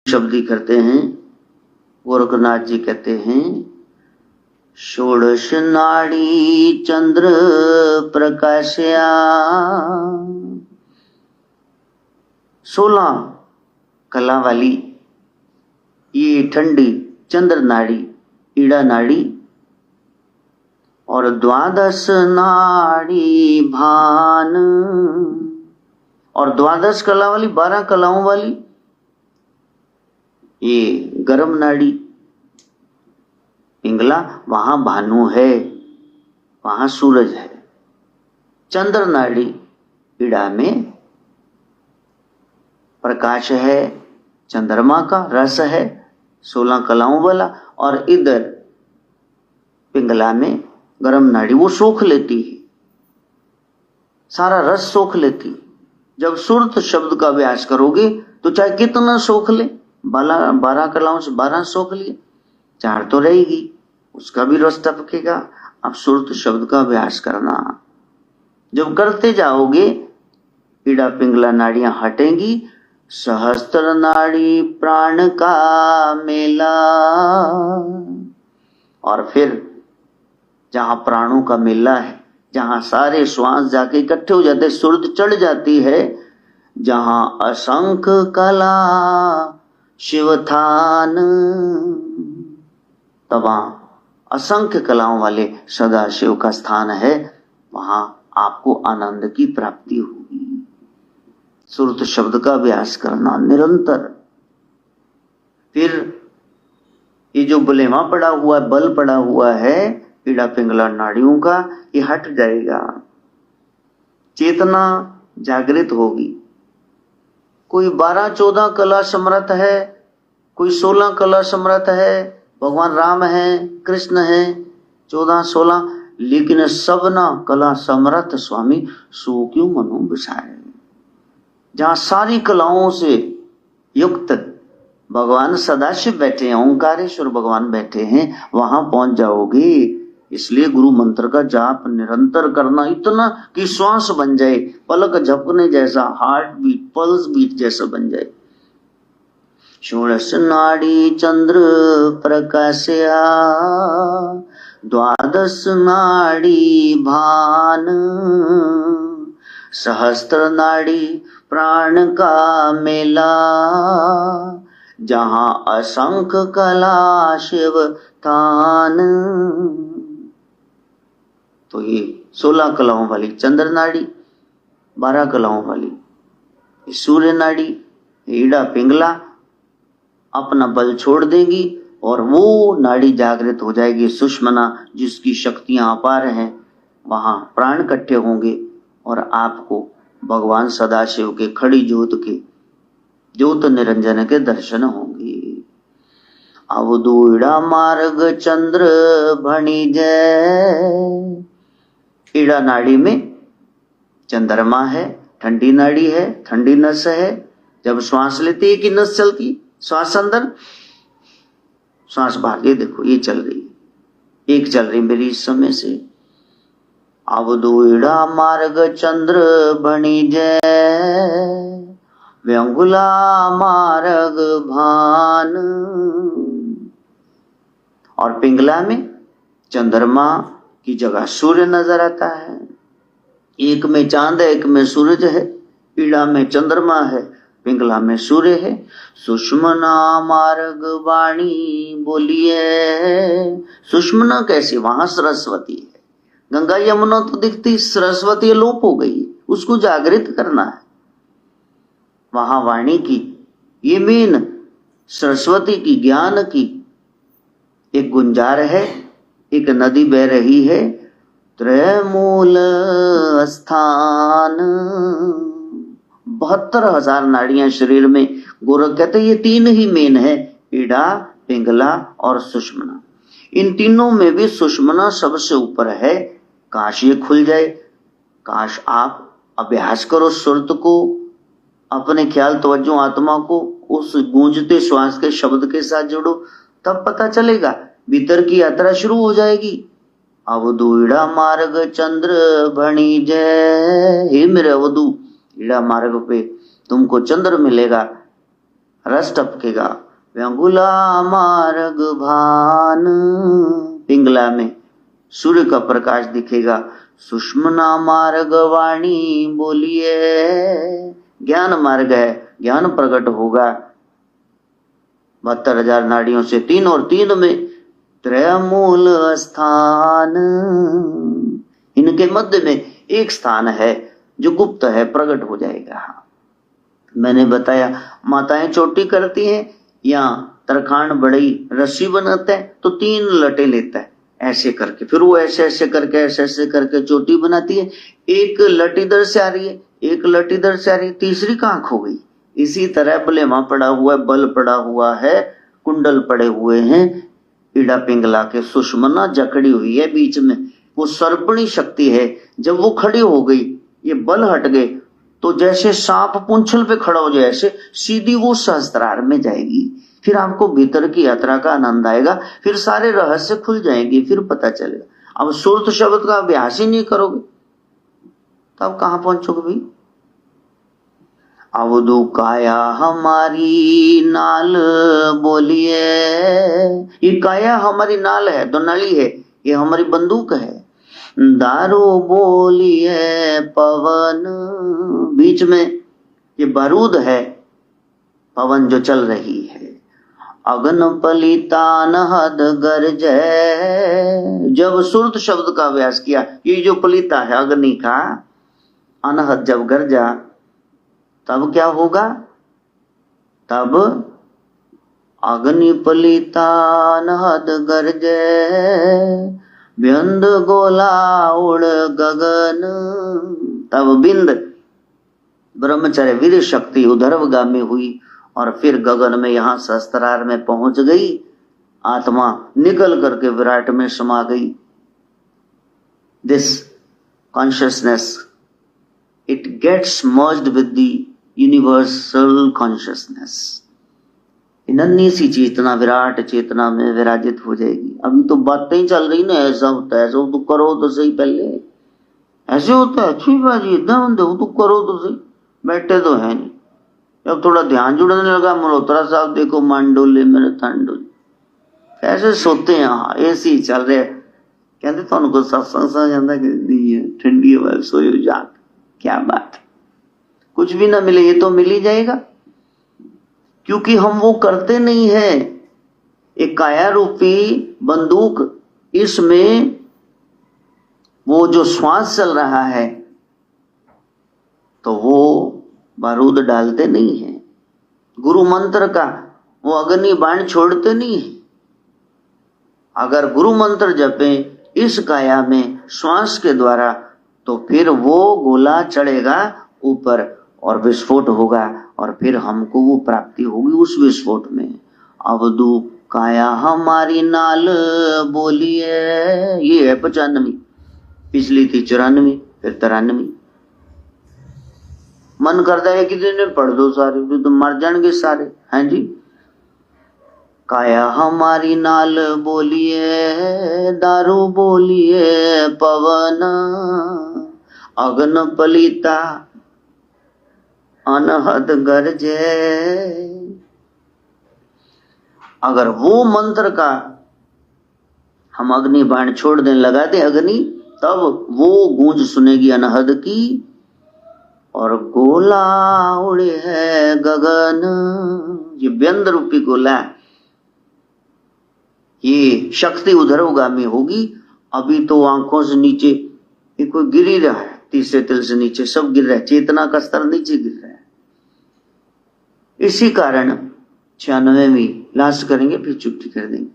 शब्दी करते हैं। गोरखनाथ जी कहते हैं, षोडश नाड़ी चंद्र प्रकाशया। 16 कला वाली ये ठंडी चंद्र नाड़ी, ईड़ा नाड़ी, और 12 नाड़ी भान, और 12 कला वाली, 12 कलाओं वाली ये गर्म नाड़ी पिंगला, वहां भानु है, वहां सूरज है। चंद्र नाड़ी ईड़ा में प्रकाश है, चंद्रमा का रस है 16 कलाओं वाला, और इधर पिंगला में गर्म नाड़ी वो सोख लेती है, सारा रस सोख लेती है। जब सुरत शब्द का अभ्यास करोगे तो चाहे कितना सोख ले, 12 कलाओं से 12 सोख लिए, 4 तो रहेगी, उसका भी रस टपकेगा। अब सुरत शब्द का अभ्यास करना, जब करते जाओगे ईड़ा पिंगला नाड़ियां हटेंगी। सहस्त्र नाड़ी प्राण का मेला, और फिर जहां प्राणों का मेला है, जहां सारे श्वास जाके इकट्ठे हो जाते, सुरत चढ़ जाती है, जहां असंख्य कला शिवथान, तब वहां असंख्य कलाओं वाले सदाशिव का स्थान है, वहां आपको आनंद की प्राप्ति होगी। सुरत शब्द का अभ्यास करना निरंतर। फिर ये जो बुलेमा पड़ा हुआ है, बल पड़ा हुआ है ईड़ा पिंगला नाड़ियों का, ये हट जाएगा, चेतना जागृत होगी। कोई 12-14 कला समर्थ है, कोई 16 कला समर्थ है, भगवान राम है, कृष्ण है, 14-16, लेकिन सब ना कला समर्थ स्वामी सो क्यों मनो बिसाए। जहां सारी कलाओं से युक्त भगवान सदाशिव बैठे हैं, ओंकारेश्वर भगवान बैठे हैं, वहां पहुंच जाओगे। इसलिए गुरु मंत्र का जाप निरंतर करना, इतना कि श्वास बन जाए, पलक झपकने जैसा, हार्ट बीट, पल्स बीट जैसा बन जाए। षोडश नाड़ी चंद्र प्रकाशया, 12 नाड़ी भान, सहस्त्र नाड़ी प्राण का मेला, जहां असंख्य कला शिव थान। तो ये 16 कलाओं वाली चंद्र नाड़ी, 12 कलाओं वाली सूर्य नाड़ी, ईड़ा पिंगला अपना बल छोड़ देगी और वो नाड़ी जागृत हो जाएगी, सुषमना जिसकी शक्तियां अपार हैं, वहां प्राण इकट्ठे होंगे और आपको भगवान सदाशिव के खड़ी ज्योत के, ज्योत निरंजन के दर्शन होंगे। अवधूड़ा मार्ग चंद्र भणी जय, ईड़ा नाड़ी में चंद्रमा है, ठंडी नाड़ी है, ठंडी नस है। जब श्वास लेते एक ही नस चलती, श्वास अंदर, श्वास बाहर, ये देखो ये चल रही है, एक चल रही मेरी इस समय से। अवधूड़ा मार्ग चंद्र भणी जय, व्यंगुला मार्ग भान, और पिंगला में चंद्रमा की जगह सूर्य नजर आता है। एक में चांद है, एक में सूरज है, ईड़ा में चंद्रमा है, पिंगला में सूर्य है। सुषमना मार्ग वाणी बोलिए, सुषमना कैसी, वहां सरस्वती है, गंगा यमुना तो दिखती, सरस्वती लोप हो गई, उसको जागृत करना है। वहां वाणी की, ये मेन सरस्वती की, ज्ञान की एक गुंजार है, एक नदी बह रही है, त्रयमूल स्थान, 72,000 नाड़ियां शरीर में। गोरख कहते ये 3 ही मेन है, ईड़ा पिंगला और सुषमना। इन तीनों में भी सुषमना सबसे ऊपर है। काश ये खुल जाए, काश आप अभ्यास करो सुरत को, अपने ख्याल तवज्जो आत्मा को उस गूंजते श्वास के शब्द के साथ जोड़ो, तब पता चलेगा, भीतर की यात्रा शुरू हो जाएगी। अवधू ईड़ा मार्ग चंद्र भणी जय, हे मेरे अवधू, ईड़ा मार्ग पे तुमको चंद्र मिलेगा, रस टपकेगा। व्यंगुला मार्ग भान, पिंगला में सूर्य का प्रकाश दिखेगा। सुषमना मार्ग वाणी बोलिए, ज्ञान मार्ग है, ज्ञान प्रकट होगा। 72,000 नाड़ियों से 3 और 3 में त्रयमूल स्थान, इनके मध्य में एक स्थान है जो गुप्त है, प्रकट हो जाएगा। मैंने बताया माताएं चोटी करती हैं या तरखान बड़ी रस्सी बनाते हैं तो 3 लटे लेता है ऐसे करके, फिर वो ऐसे ऐसे करके चोटी बनाती है। एक लट इधर से आ रही है, एक लट इधर से आ रही है, तीसरी कहाँ खो गई। इसी तरह बलेमा पड़ा हुआ है, बल पड़ा हुआ है, कुंडल पड़े हुए हैं, ईड़ा पिंगला के सुषमना जकड़ी हुई है बीच में, वो सर्पणी शक्ति है। जब वो खड़ी हो गई, ये बल हट गए, तो जैसे सांप पूंछल पे खड़ा हो जाए ऐसे सीधी वो सहस्त्रार में जाएगी। फिर आपको भीतर की यात्रा का आनंद आएगा, फिर सारे रहस्य खुल जाएंगे, फिर पता चलेगा। अब सुरत शब्द का अभ्यास ही नहीं करोगे तब कहां पहुंचोगे भाई। अवधु काया हमारी नाल बोलिए, ये काया हमारी नाल है, दो नली है, ये हमारी बंदूक है। दारू बोलिए पवन, बीच में ये बारूद है, पवन जो चल रही है। अग्न पलितान हद गरजै, जब सुरत शब्द का अभ्यास किया, ये जो पलिता है अग्नि का, अनहद जब गरजा तब क्या होगा, तब अग्नि पलितान हद गरजै, बिंद गोला उड़ गगन, तब बिंद ब्रह्मचर्य वीर शक्ति उधर्वगामी हुई और फिर गगन में यहां सहस्त्रार में पहुंच गई। आत्मा निकल करके विराट में समा गई। This consciousness it gets merged with the universal consciousness. नन्ही सी चेतना विराट चेतना में विराजित हो जाएगी। अभी तो बातें ही चल रही ना, ऐसा होता है, ऐसा तो करो तो सही, पहले ऐसे होता है, अच्छी बाजी एकदम तो करो तो सही, बैठे तो है नहीं। जब थोड़ा ध्यान जुड़ने लगा, मल्होत्रा साहब देखो मांडोले मेरे ठंडोले, कैसे सोते हैं, हाँ ऐसे ही चल रहे। कहते तो उनको सत्संग समझ आता है, ठंडी हवा सोयो जाग, क्या बात, कुछ भी ना मिले ये तो मिल ही जाएगा, क्योंकि हम वो करते नहीं है। एक काया रूपी बंदूक, इसमें वो जो श्वास चल रहा है तो वो बारूद डालते नहीं है। गुरु मंत्र का वो अग्नि बाण छोड़ते नहीं है। अगर गुरु मंत्र जपे इस काया में श्वास के द्वारा, तो फिर वो गोला चढ़ेगा ऊपर और विस्फोट होगा, और फिर हमको वो प्राप्ति होगी उस विस्फोट में। अवधु काया हमारी नाल बोलिए, ये है 95, पिछली थी 94, फिर 93। मन करता है कि दिन पढ़ दो सारे, तो मर जाएंगे सारे, हैं जी। काया हमारी नाल बोलिए, दारू बोलिए पवन, अग्न पलिता अनहद गरजे। अगर वो मंत्र का हम अग्नि बाण छोड़ दें, लगा दें अग्नि, तब वो गूंज सुनेगी अनहद की, और गोला उड़े है गगन, ये व्यंद रूपी गोला, ये शक्ति उधरगामी होगी। अभी तो आंखों से नीचे ये कोई गिर ही रहा है, तीसरे तिल से नीचे सब गिर रहा है, चेतना का स्तर नीचे गिर रहा है। इसी कारण 96वीं लास्ट करेंगे, फिर छुट्टी कर देंगे।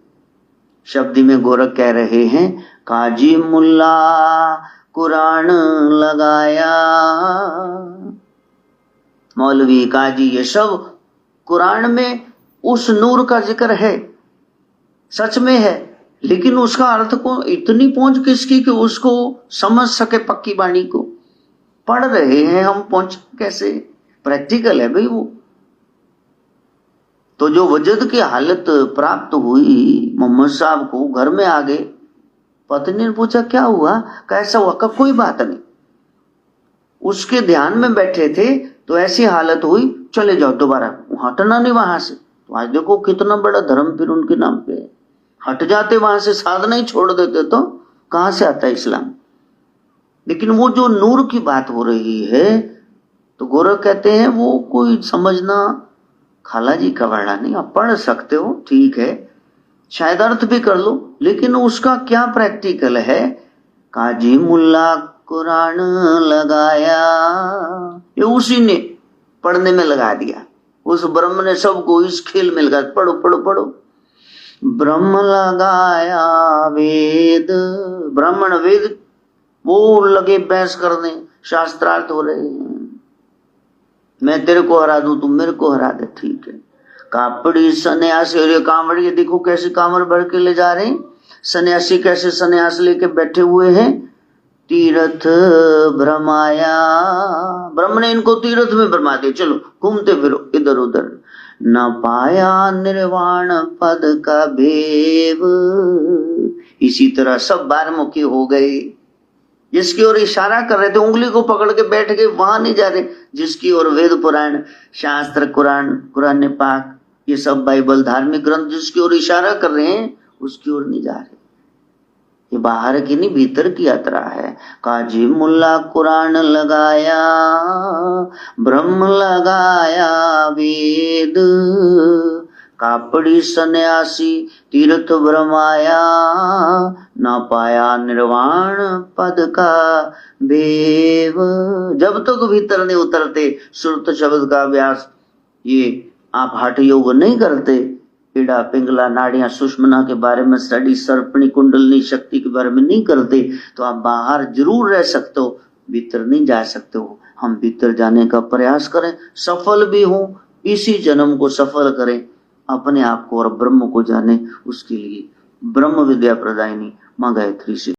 शब्दी में गोरख कह रहे हैं, काजी मुल्ला कुरान लगाया, मौलवी काजी ये सब कुरान में उस नूर का जिक्र है, सच में है, लेकिन उसका अर्थ को इतनी पहुंच किसकी कि उसको समझ सके पक्की बाणी को। पढ़ रहे हैं हम, पहुंच कैसे, प्रैक्टिकल है भाई वो। तो जो वजद की हालत प्राप्त हुई मोहम्मद साहब को, घर में आ गए, पत्नी ने पूछा क्या हुआ, कैसा हुआ, का कोई बात नहीं। उसके ध्यान में बैठे थे तो ऐसी हालत हुई, चले जाओ, दोबारा हटना नहीं वहां से। तो आज देखो कितना बड़ा धर्म फिर उनके नाम पे है। हट जाते वहां से, साधना ही छोड़ देते तो कहां से आता है इस्लाम। लेकिन वो जो नूर की बात हो रही है, तो गोरख कहते हैं वो कोई समझना खाला जी का वर्णा नहीं। आप पढ़ सकते हो, ठीक है, शायद अर्थ भी कर लो, लेकिन उसका क्या प्रैक्टिकल है। काजी मुल्ला कुरान लगाया, ये उसी ने पढ़ने में लगा दिया। उस ब्रह्म ने सबको इस खेल में लगा, पढ़ो पढ़ो पढ़ो। ब्रह्म लगाया वेद, ब्राह्मण वेद वो लगे बहस करने, शास्त्रार्थ हो रहे हैं। मैं तेरे को हरा दूं, तुम मेरे को हरा दे, ठीक है। कापड़ी सन्यासी, और ये कांवड़ी देखो कैसे कांवर भर के ले जा रहे हैं। सन्यासी कैसे सन्यास लेके बैठे हुए हैं। तीर्थ भ्रमाया, ब्रह्म ने इनको तीर्थ में भरमा दिया, चलो घूमते फिरो इधर उधर। न पाया निर्वाण पद का भेव, इसी तरह सब बारमुखी हो गए। जिसकी ओर इशारा कर रहे थे, उंगली को पकड़ के बैठ गए, वहां नहीं जा रहे। जिसकी ओर वेद पुराण शास्त्र कुरान पाक ये सब बाइबल धार्मिक ग्रंथ जिसकी ओर इशारा कर रहे हैं, उसकी ओर नहीं जा रहे। ये बाहर की नहीं भीतर की यात्रा है। काजी मुल्ला कुरान लगाया, ब्रह्म लगाया वेद, कापड़ी सन्यासी तीर्थ भ्रमाया, ना पाया निर्वाण पद का भेव। जब तक भीतर नहीं उतरते सुरत शब्द का अभ्यास, ये आप हठ योग नहीं करते, पीड़ा पिंगला नाड़ियां सुषमना के बारे में स्टडी, सर्पणी कुंडलनी शक्ति के बारे में नहीं करते, तो आप बाहर जरूर रह सकते हो, भीतर नहीं जा सकते हो। हम भीतर जाने का प्रयास करें, सफल भी हो, इसी जन्म को सफल करें, अपने आप को और ब्रह्म को जाने। उसके लिए ब्रह्म विद्या प्रदायिनी मां गायत्री से